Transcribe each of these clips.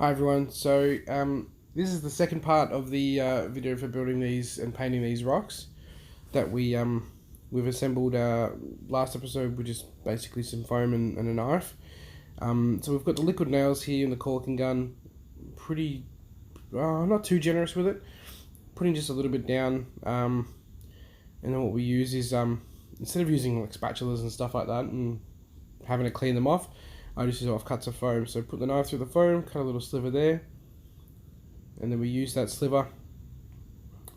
Hi everyone. This is the second part of the video for building these and painting these rocks that we've assembled. Last episode, which is basically some foam and a knife. So we've got the liquid nails here and the caulking gun. Pretty, not too generous with it. Putting just a little bit down. And then what we use is instead of using like spatulas and stuff like that and having to clean them off, I just use offcuts of foam. So put the knife through the foam, cut a little sliver there, and then we use that sliver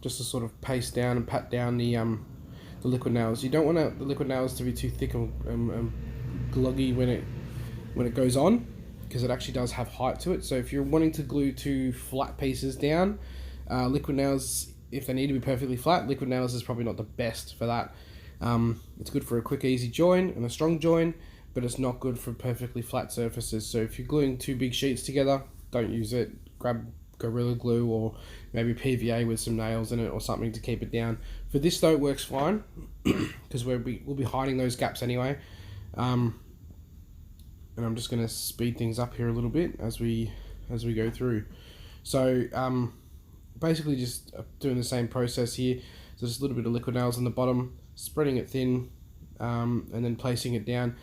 just to sort of paste down and pat down the liquid nails. You don't want the liquid nails to be too thick and gloggy when it goes on, because it actually does have height to it. So if you're wanting to glue two flat pieces down, liquid nails, if they need to be perfectly flat, liquid nails is probably not the best for that. It's good for a quick, easy join and a strong join, but it's not good for perfectly flat surfaces. So if you're gluing two big sheets together, don't use it. Grab Gorilla Glue or maybe PVA with some nails in it or something to keep it down. For this though, it works fine because we'll be hiding those gaps anyway. And I'm just going to speed things up here a little bit as we go through. So basically just doing the same process here. So just a little bit of liquid nails on the bottom, spreading it thin, and then placing it down.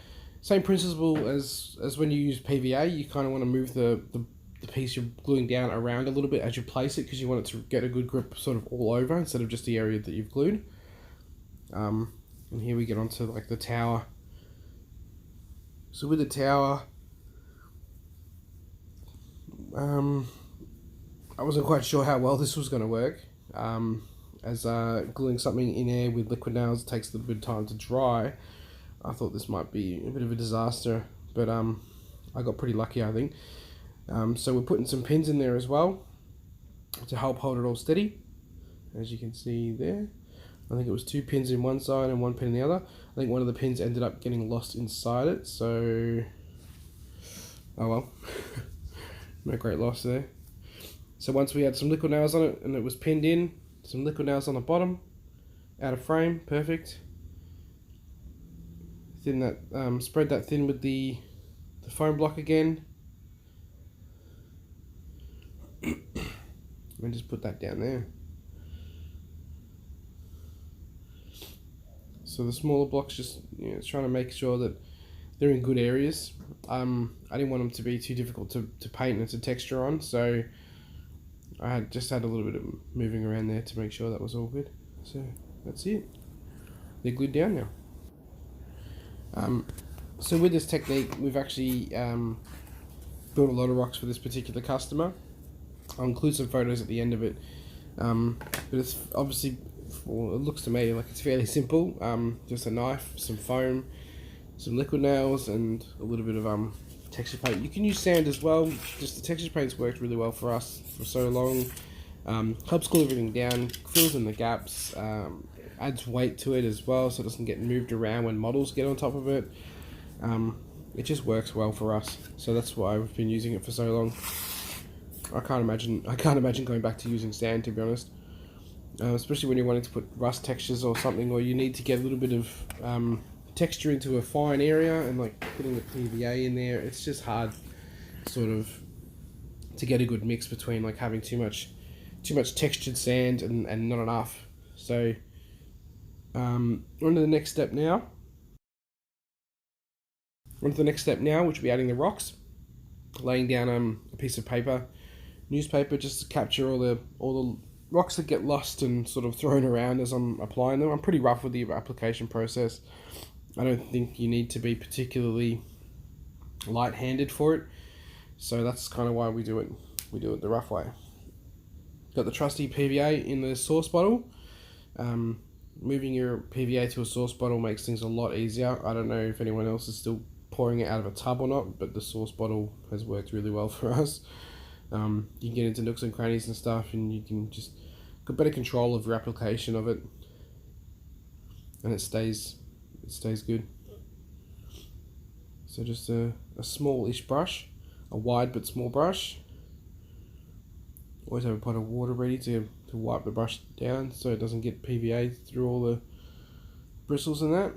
Same principle as when you use PVA. You kind of want to move the piece you're gluing down around a little bit as you place it, because you want it to get a good grip sort of all over instead of just the area that you've glued. And here we get onto like the tower. So with the tower, I wasn't quite sure how well this was going to work, as gluing something in air with liquid nails takes a little bit of time to dry. I thought this might be a bit of a disaster, but I got pretty lucky, I think. So we're putting some pins in there as well to help hold it all steady. As you can see there, I think it was 2 pins in one side and 1 pin in the other. I think one of the pins ended up getting lost inside it, so oh well. No great loss there. So once we had some liquid nails on it and it was pinned in, some liquid nails on the bottom, out of frame, perfect. Thin that, spread that thin with the foam block again, and just put that down there. So the smaller blocks, just trying to make sure that they're in good areas. I didn't want them to be too difficult to paint and to texture on, so I just had a little bit of moving around there to make sure that was all good. So that's it. They're glued down now. So with this technique, we've actually built a lot of rocks for this particular customer. I'll include some photos at the end of it, but it's obviously, well, it looks to me like it's fairly simple. Just a knife, some foam, some liquid nails, and a little bit of texture paint. You can use sand as well. Just the texture paint's worked really well for us for so long. Helps cool everything down, fills in the gaps, adds weight to it as well, so it doesn't get moved around when models get on top of it. It just works well for us, so that's why we've been using it for so long. I can't imagine going back to using sand, to be honest. Especially when you're wanting to put rust textures or something, or you need to get a little bit of texture into a fine area, and like putting the PVA in there, it's just hard sort of to get a good mix between like having too much textured sand and not enough. So on to the next step now. Which will be adding the rocks. Laying down a piece of paper, newspaper, just to capture all the rocks that get lost and sort of thrown around as I'm applying them. I'm pretty rough with the application process. I don't think you need to be particularly light-handed for it, so that's kind of why we do it the rough way. Got the trusty PVA in the sauce bottle. Moving your PVA to a sauce bottle makes things a lot easier. I don't know if anyone else is still pouring it out of a tub or not, but the sauce bottle has worked really well for us. You can get into nooks and crannies and stuff, and you can just get better control of your application of it, and it stays good. So just a smallish brush, a wide but small brush. Always have a pot of water ready to wipe the brush down so it doesn't get PVA through all the bristles and that.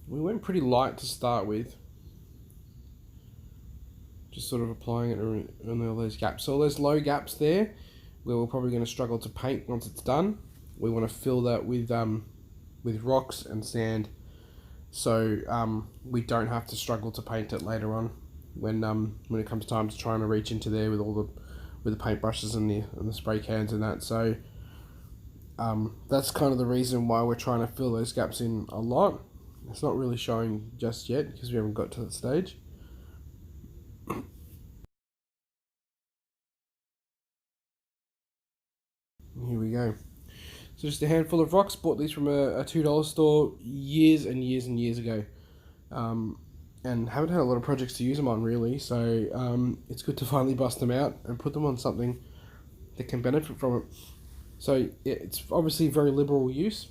We went pretty light to start with, Just sort of applying it on all those gaps. So all those low gaps there, where we're probably going to struggle to paint once it's done, we want to fill that with rocks and sand, so we don't have to struggle to paint it later on when it comes time to trying to reach into there with the paintbrushes and the spray cans and that. So that's kind of the reason why we're trying to fill those gaps in a lot. It's not really showing just yet because we haven't got to that stage. Here we go. So just a handful of rocks. Bought these from a $2 store years and years and years ago. And haven't had a lot of projects to use them on really. So it's good to finally bust them out and put them on something that can benefit from it. So it's obviously very liberal use.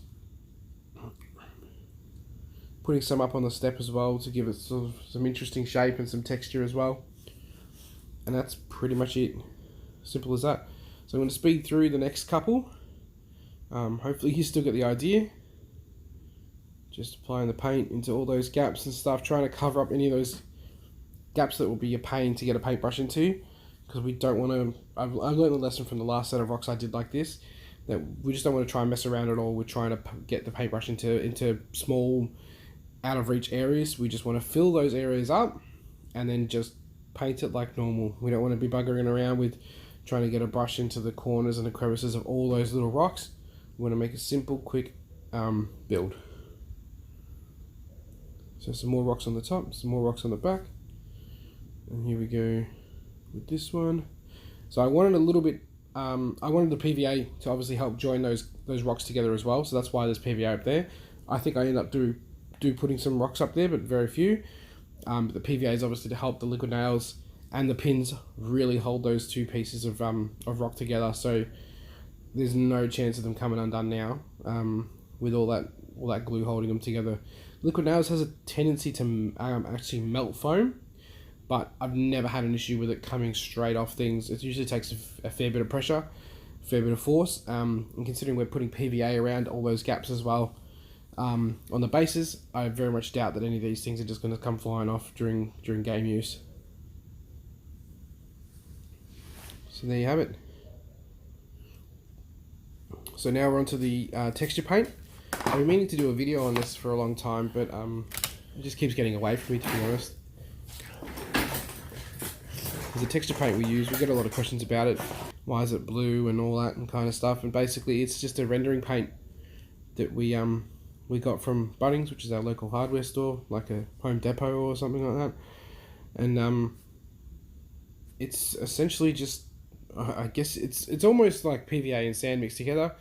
Putting some up on the step as well to give it sort of some interesting shape and some texture as well. And that's pretty much it. Simple as that. So I'm going to speed through the next couple. Hopefully you still get the idea. Just applying the paint into all those gaps and stuff, trying to cover up any of those gaps that will be a pain to get a paintbrush into, because we don't want to. I've learned the lesson from the last set of rocks I did like this, that we just don't want to try and mess around at all. We're trying to get the paintbrush into small, out of reach areas. We just want to fill those areas up and then just paint it like normal. We don't want to be buggering around with trying to get a brush into the corners and the crevices of all those little rocks. We want to make a simple, quick build. So some more rocks on the top, some more rocks on the back. And here we go with this one. So I wanted a little bit, I wanted the PVA to obviously help join those rocks together as well. So that's why there's PVA up there. I think I end up putting some rocks up there, but very few. But the PVA is obviously to help the liquid nails and the pins really hold those two pieces of rock together. So there's no chance of them coming undone now with all that glue holding them together. Liquid nails has a tendency to actually melt foam, but I've never had an issue with it coming straight off things. It usually takes a fair bit of pressure, a fair bit of force, and considering we're putting PVA around all those gaps as well on the bases, I very much doubt that any of these things are just going to come flying off during game use. So there you have it. So now we're onto the texture paint. I've been meaning to do a video on this for a long time, but it just keeps getting away from me, to be honest. The texture paint we use, we get a lot of questions about it. Why is it blue and all that and kind of stuff? And basically, it's just a rendering paint that we got from Bunnings, which is our local hardware store, like a Home Depot or something like that. And it's essentially just, I guess it's almost like PVA and sand mixed together.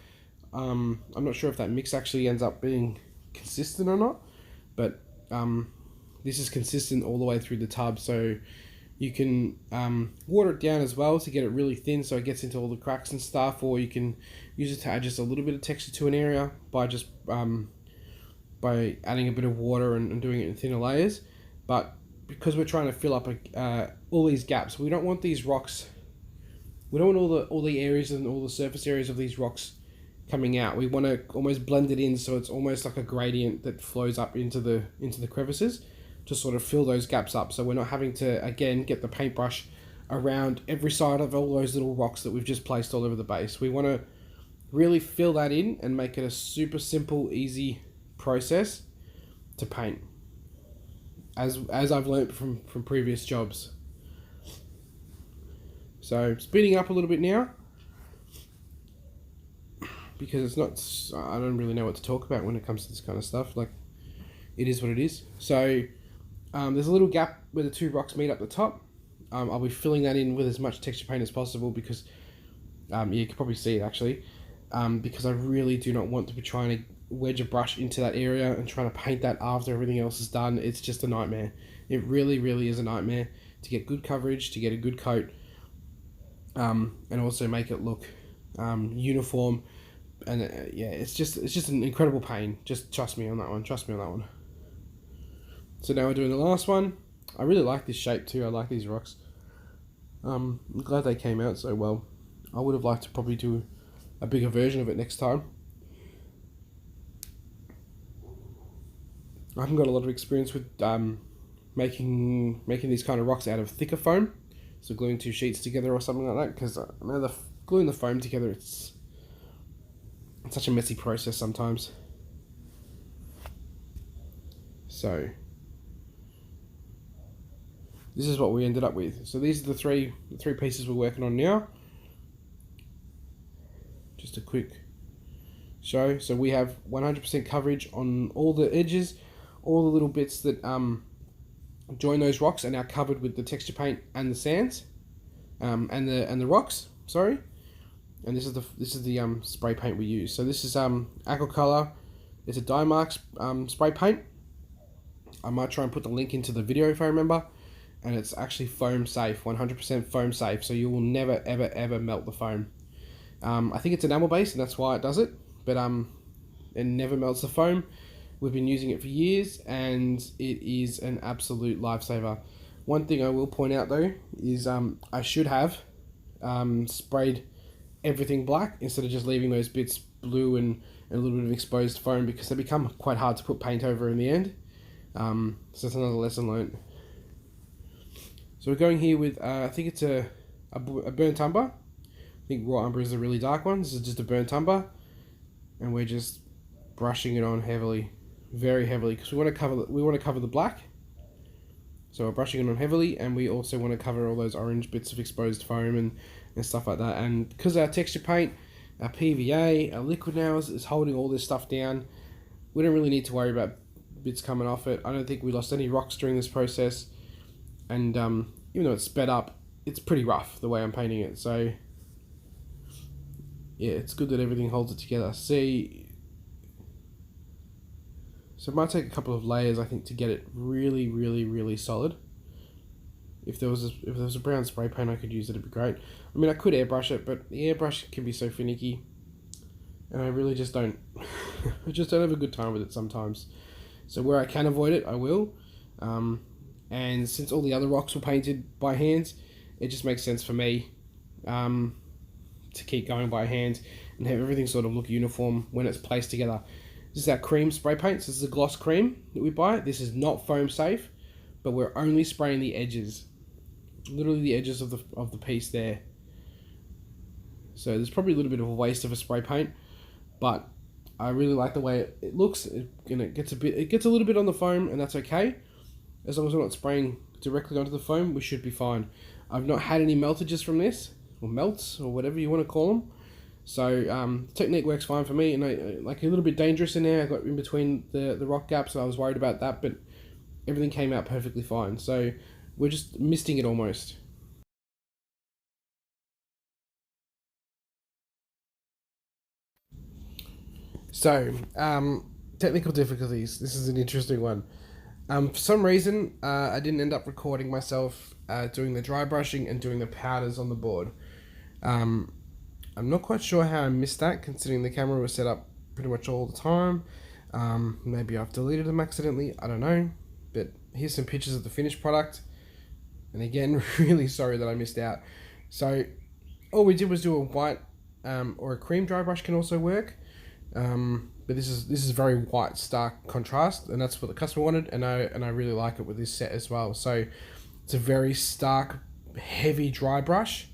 I'm not sure if that mix actually ends up being consistent or not, but this is consistent all the way through the tub, so you can water it down as well to get it really thin so it gets into all the cracks and stuff, or you can use it to add just a little bit of texture to an area by just by adding a bit of water and doing it in thinner layers. But because we're trying to fill up all these gaps, we don't want these rocks, we don't want all the areas and all the surface areas of these rocks coming out. We want to almost blend it in so it's almost like a gradient that flows up into the crevices to sort of fill those gaps up, so we're not having to again get the paintbrush around every side of all those little rocks that we've just placed all over the base. We want to really fill that in and make it a super simple, easy process to paint, as I've learnt from previous jobs. So speeding up a little bit now, because I don't really know what to talk about when it comes to this kind of stuff. Like, it is what it is. So there's a little gap where the two rocks meet up the top. I'll be filling that in with as much texture paint as possible because you can probably see it actually, because I really do not want to be trying to wedge a brush into that area and trying to paint that after everything else is done. It's just a nightmare. It really, really is a nightmare to get good coverage, to get a good coat, and also make it look uniform. And yeah, it's just an incredible pain. Just trust me on that one. Trust me on that one. So now we're doing the last one. I really like this shape too. I like these rocks. I'm glad they came out so well. I would have liked to probably do a bigger version of it next time. I haven't got a lot of experience with making these kind of rocks out of thicker foam, so gluing two sheets together or something like that. Because gluing the foam together, it's such a messy process sometimes. So this is what we ended up with. So these are the three pieces we're working on now. Just a quick show. So we have 100% coverage on all the edges, all the little bits that join those rocks are now covered with the texture paint and the sands, and the rocks. Sorry, and this is the spray paint we use. So this is Aquacolor. It's a Dymark spray paint. I might try and put the link into the video if I remember. And it's actually foam safe, 100% foam safe. So you will never ever ever melt the foam. I think it's enamel based, and that's why it does it. But it never melts the foam. We've been using it for years, and it is an absolute lifesaver. One thing I will point out though is I should have sprayed everything black instead of just leaving those bits blue and a little bit of exposed foam, because they become quite hard to put paint over in the end. So that's another lesson learned. So we're going here with I think it's a burnt umber. I think raw umber is a really dark one. This is just a burnt umber, and we're just brushing it on heavily, very heavily, because we want to cover the black. So we're brushing it on heavily, and we also want to cover all those orange bits of exposed foam and stuff like that. And because our texture paint, our PVA, our liquid now is holding all this stuff down, we don't really need to worry about bits coming off it. I don't think we lost any rocks during this process, and even though it's sped up, it's pretty rough the way I'm painting it. So yeah, it's good that everything holds it together. See, so it might take a couple of layers, I think, to get it really, really, really solid. If there was a brown spray paint I could use, it'd be great. I mean, I could airbrush it, but the airbrush can be so finicky, and I really just don't. I just don't have a good time with it sometimes. So where I can avoid it, I will. And since all the other rocks were painted by hand, it just makes sense for me to keep going by hand and have everything sort of look uniform when it's placed together. This is our cream spray paint. So this is a gloss cream that we buy. This is not foam safe, but we're only spraying the edges, literally the edges of the piece there. So there's probably a little bit of a waste of a spray paint, but I really like the way it looks. It gets a little bit on the foam, and that's okay. As long as we're not spraying directly onto the foam, we should be fine. I've not had any meltages from this, or melts, or whatever you want to call them. So the technique works fine for me, and I like a little bit dangerous in there. I got in between the rock gaps, so I was worried about that, but everything came out perfectly fine. So we're just misting it almost. So technical difficulties. This is an interesting one. For some reason, I didn't end up recording myself doing the dry brushing and doing the powders on the board. I'm not quite sure how I missed that, considering the camera was set up pretty much all the time. Maybe I've deleted them accidentally, I don't know. But here's some pictures of the finished product. And again, really sorry that I missed out. So all we did was do a white or a cream dry brush can also work. But this is very white, stark contrast, and that's what the customer wanted, and I really like it with this set as well. So it's a very stark, heavy dry brush,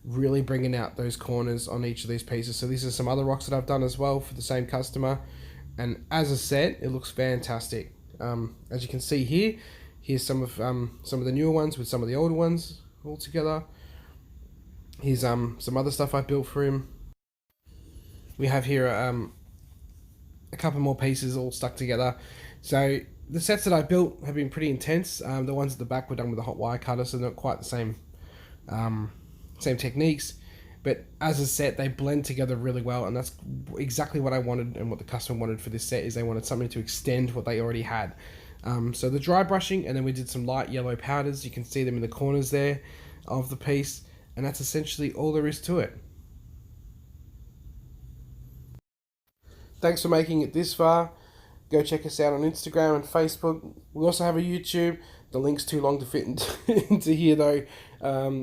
really bringing out those corners on each of these pieces. So these are some other rocks that I've done as well for the same customer, and as a set, it looks fantastic. As you can see here, here's some of the newer ones with some of the older ones all together. Here's some other stuff I built for him. We have here a couple more pieces all stuck together. So the sets that I built have been pretty intense. The ones at the back were done with a hot wire cutter, so they're not quite the same techniques. But as a set, they blend together really well, and that's exactly what I wanted and what the customer wanted for this set. Is they wanted something to extend what they already had. So the dry brushing, and then we did some light yellow powders. You can see them in the corners there of the piece, and that's essentially all there is to it. Thanks for making it this far. Go check us out on Instagram and Facebook. We also have a YouTube. The link's too long to fit into here though.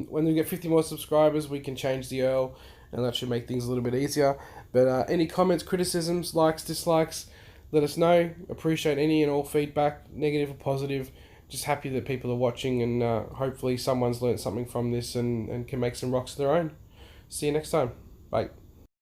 When we get 50 more subscribers, we can change the URL, and that should make things a little bit easier. But any comments, criticisms, likes, dislikes, let us know. Appreciate any and all feedback, negative or positive. just happy that people are watching, and hopefully someone's learnt something from this and can make some rocks of their own. See you next time. Bye.